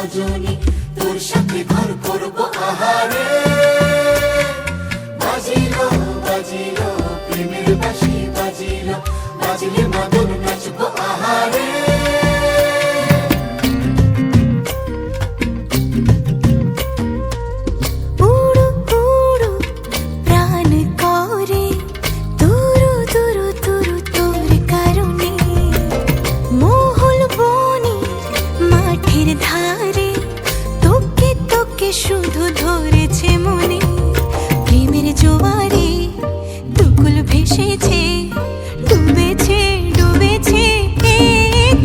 রজনী, তোর সাথে ঘর করবো আহারে। বাজিলো বাজিলো প্রেমের বাঁশি, বাজিলো বাজিলে মাদল নাচবো আহারে। শুধু ধরেছে মনে প্রেমের জোয়ারে, দুকুল ভেসেছে, ডুবেছে ডুবেছে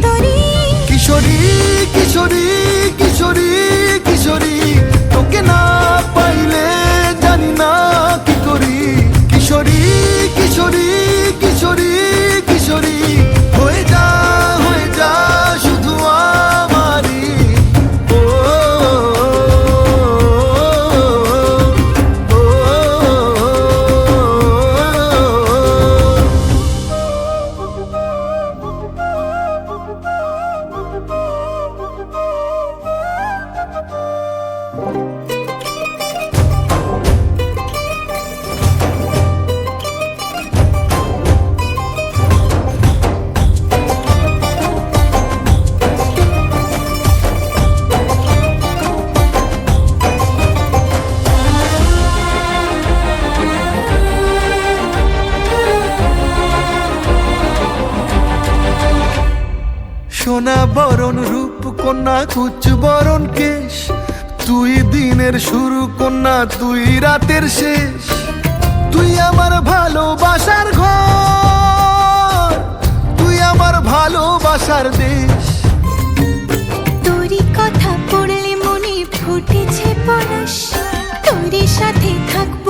তরি। কিশোরী কিশোরী কিশোরী কিশোরী, তোকে না পাইলে জানি না কি করি। কিশোরী কিশোরী কিশোরী কিশোরী, হয়ে যা শুধু আমারই। সোনা বরণ রূপ কন্যা, কুচ বরণ কেশ, তুই দিনের শুরু কন্যা, তুই রাতের শেষ। তুই আমার ভালোবাসার ঘর, তুই আমার ভালোবাসার দেশ। তোরই কথা পড়লে মনে ফুটেছে পরশ, তোরই সাথে থাকবো